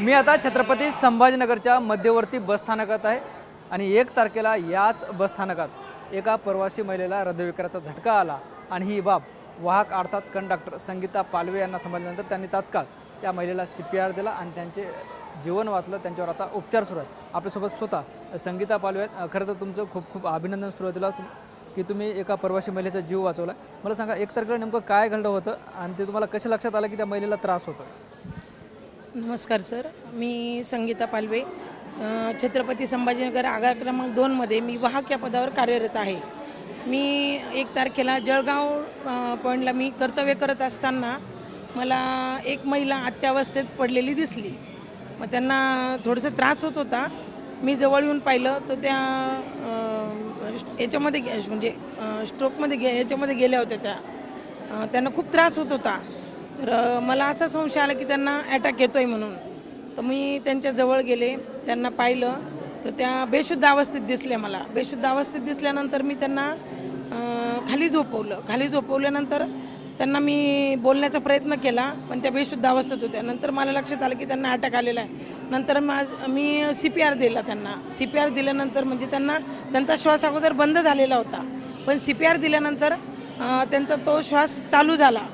मी आता छत्रपती संभाजीनगरच्या मध्यवर्ती बसस्थानकात आहे आणि 1 तारखेला याच बसस्थानकात एका प्रवासी महिलेला हृदयविकाराचा झटका आला आणि ही बाब वाहक अर्थात कंडक्टर संगीता पालवे यांना समजल्यानंतर त्यांनी तात्काळ त्या महिलेला CPR दिला आणि त्यांचे जीवन वाचलं। त्यांच्यावर आता उपचार सुरू आहेत। आपल्यासोबत स्वतः संगीता पालवे आहेत। खरं तर तुमचं खूप खूप अभिनंदन सुरुवातीला की तुम्ही एका प्रवासी महिलेचा जीव वाचवला। मला सांगा 1 तारखेला नेमकं काय घडलं होतं आणि ते तुम्हाला कसं लक्षात आलं की त्या महिलेला त्रास होतो? नमस्कार सर, मी संगीता पालवे, छत्रपती संभाजीनगर आगार क्रमांक 2 मध्ये मी वाहक या पदावर कार्यरत आहे। मी 1 तारखेला जळगाव पॉईंटला मी कर्तव्य करत असताना मला एक महिला अत्यावस्थेत पडलेली दिसली। मग त्यांना थोडंसं त्रास होत होता। मी जवळ येऊन पाहिलं तर त्या याच्यामध्ये म्हणजे स्ट्रोकमध्ये याच्यामध्ये गेल्या होत्या। त्यांना खूप त्रास होत होता। तर मला असा संशय आला की त्यांना अटॅक येतोय म्हणून। तर मी त्यांच्या जवळ गेले, त्यांना पाहिलं तर त्या बेशुद्ध अवस्थेत दिसल्या मला। बेशुद्ध अवस्थेत दिसल्यानंतर मी त्यांना खाली झोपवलं। खाली झोपवल्यानंतर त्यांना मी बोलण्याचा प्रयत्न केला, पण त्या बेशुद्ध अवस्थेत होत्या। नंतर मला लक्षात आलं की त्यांना अटॅक आलेला आहे। नंतर मी CPR दिला त्यांना। CPR दिल्यानंतर म्हणजे त्यांचा श्वास अगोदर बंद झालेला होता, पण CPR दिल्यानंतर त्यांचा तो श्वास चालू झाला।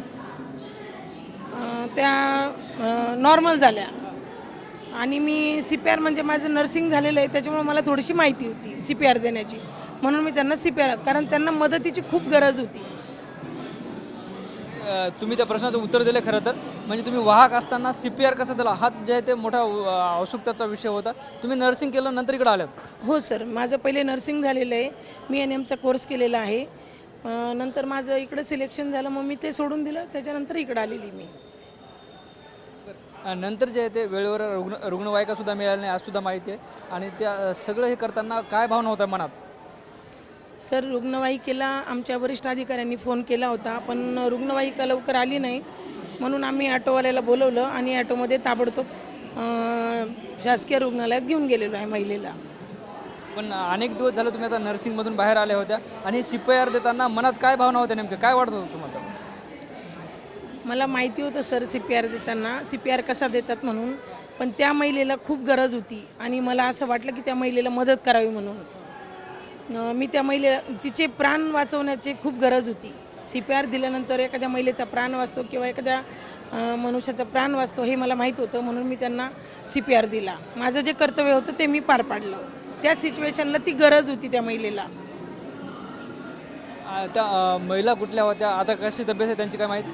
त्या नॉर्मल झाल्या आणि मी CPR म्हणजे माझं नर्सिंग झालेलं आहे, त्याच्यामुळे मला थोडीशी माहिती होती CPR देण्याची, म्हणून मी त्यांना CPR, कारण त्यांना मदतीची खूप गरज होती। तुम्ही त्या प्रश्नाचं उत्तर दिलं। खरं तर म्हणजे तुम्ही वाहक असताना CPR कसं दिला हा जे आहे ते मोठा औत्सुकतेचा विषय होता। तुम्ही नर्सिंग केलं नंतर इकडे आल्यात? हो सर, माझं पहिले नर्सिंग झालेलं आहे। मी NMचा कोर्स केलेला आहे। नंतर माझं इकडं सिलेक्शन झालं, मग मी ते सोडून दिलं, त्याच्यानंतर इकडं आलेली मी। नंतर जे आहे ते वेळेवर रुग्णवाहिकासुद्धा मिळाली नाही आजसुद्धा माहिती आहे आणि त्या सगळं हे करताना काय भावना होत्या मनात? सर, रुग्णवाहिकेला आमच्या वरिष्ठ अधिकाऱ्यांनी फोन केला होता, पण रुग्णवाहिका लवकर आली नाही, म्हणून आम्ही ऑटोवाल्याला बोलवलं आणि ऑटोमध्ये ताबडतोब शासकीय रुग्णालयात घेऊन गेलेलो आहे महिलेला। पण अनेक दिवस झालं तुम्ही आता नर्सिंगमधून बाहेर आल्या होत्या आणि CPR देताना मनात काय भावना होत्या, नेमकं काय वाटत होतं तुम्हाला? मला माहिती होतं सर CPR देताना CPR कसा देतात म्हणून, पण त्या महिलेला खूप गरज होती आणि मला असं वाटलं की त्या महिलेला मदत करावी म्हणून मी त्या महिलेला, तिचे प्राण वाचवण्याची खूप गरज होती। CPR दिल्यानंतर एखाद्या महिलेचा प्राण वाचतो किंवा एखाद्या मनुष्याचा प्राण वाचतो हे मला माहीत होतं, म्हणून मी त्यांना CPR दिला। माझं जे कर्तव्य होतं ते मी पार पाडलं। त्या सिच्युएशनला ती गरज होती त्या महिलेला। त्या महिला कुठल्या होत्या, आता कशी तब्येत आहे त्यांची काय माहिती?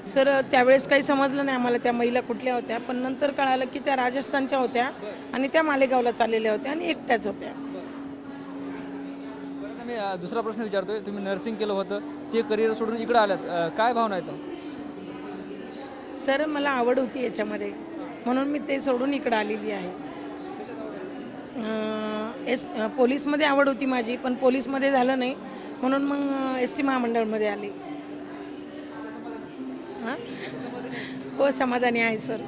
सर, त्यावेळेस काही समजलं नाही आम्हाला त्या महिला कुठल्या होत्या, पण नंतर कळालं की त्या राजस्थानच्या होत्या आणि त्या मालेगावला चाललेल्या होत्या आणि एकट्याच होत्या। मी दुसरा प्रश्न विचारतोय, तुम्ही नर्सिंग केलं होतं ते करिअर सोडून इकडे आल्यात, काय भावना आहेत? सर, मला आवड होती याच्यामध्ये, म्हणून मी ते सोडून इकडं आलेली आहे। पोलीसमध्ये आवड होती माझी, पण पोलीसमध्ये झालं नाही, म्हणून मग ST महामंडळमध्ये आले। हां, हो, समाधानी आहे सर,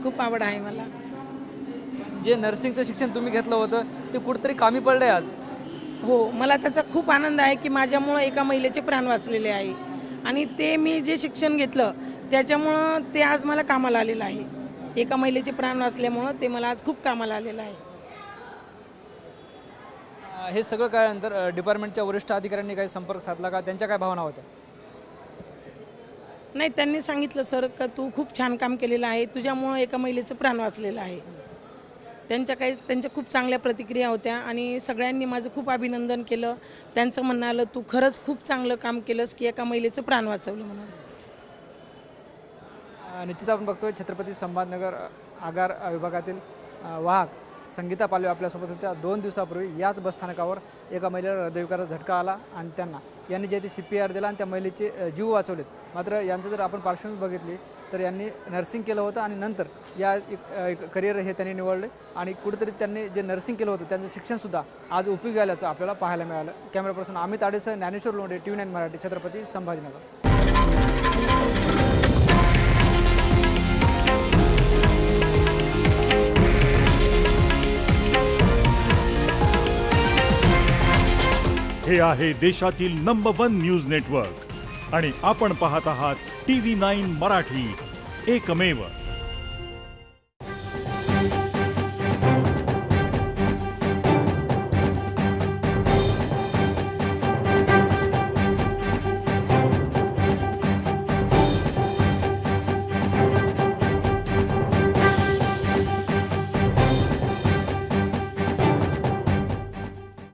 खूप आवड आहे मला। जे नर्सिंगचं शिक्षण तुम्ही घेतलं होतं ते कुठेतरी कामी पडलंय आज? हो, मला त्याचा खूप आनंद आहे की माझ्यामुळं एका महिलेचे प्राण वाचलेले आहे आणि ते मी जे शिक्षण घेतलं त्याच्यामुळं ते आज मला कामाला आलेलं आहे। एका महिलेचे प्राण वाचल्यामुळं ते मला आज खूप कामाला आलेलं आहे। हे सगळं काय नंतर डिपार्टमेंटच्या वरिष्ठ अधिकाऱ्यांनी काही संपर्क साधला का? त्यांच्या काय भावना होत्या? नाही, त्यांनी सांगितलं सर का तू खूप छान काम केलेलं आहे, तुझ्यामुळं एका महिलेचं प्राण वाचलेलं आहे। त्यांच्या खूप चांगल्या प्रतिक्रिया होत्या आणि सगळ्यांनी माझं खूप अभिनंदन केलं। त्यांचं म्हणणं आलं तू खरंच खूप चांगलं काम केलंस की एका महिलेचं प्राण वाचवलं म्हणून। निश्चित आपण बघतोय छत्रपती संभाजीनगर आगार विभागातील वाहक संगीता पालवे आपल्यासोबत होत्या। 2 दिवसापूर्वी याच बसस्थानकावर एका महिलेला हृदयविकाराचा झटका आला आणि यांनी जे ते CPR दिला आणि त्या महिलेचे जीव वाचवलेत। मात्र यांचं जर आपण पार्श्वभूमी बघितली तर यांनी नर्सिंग केलं होतं आणि नंतर या करिअर हे त्यांनी निवडले आणि कुठेतरी त्यांनी जे नर्सिंग केलं होतं त्यांचं शिक्षणसुद्धा आज उपयोगी आल्याचं आपल्याला पाहायला मिळालं। कॅमेरा पर्सन अमित आडेसह ज्ञानेश्वर लोंढे, TV9 मराठी, छत्रपती संभाजीनगर। हे आहे देशातील नंबर 1 न्यूज नेटवर्क आणि आपण पाहत आहात TV9 मराठी, एकमेव।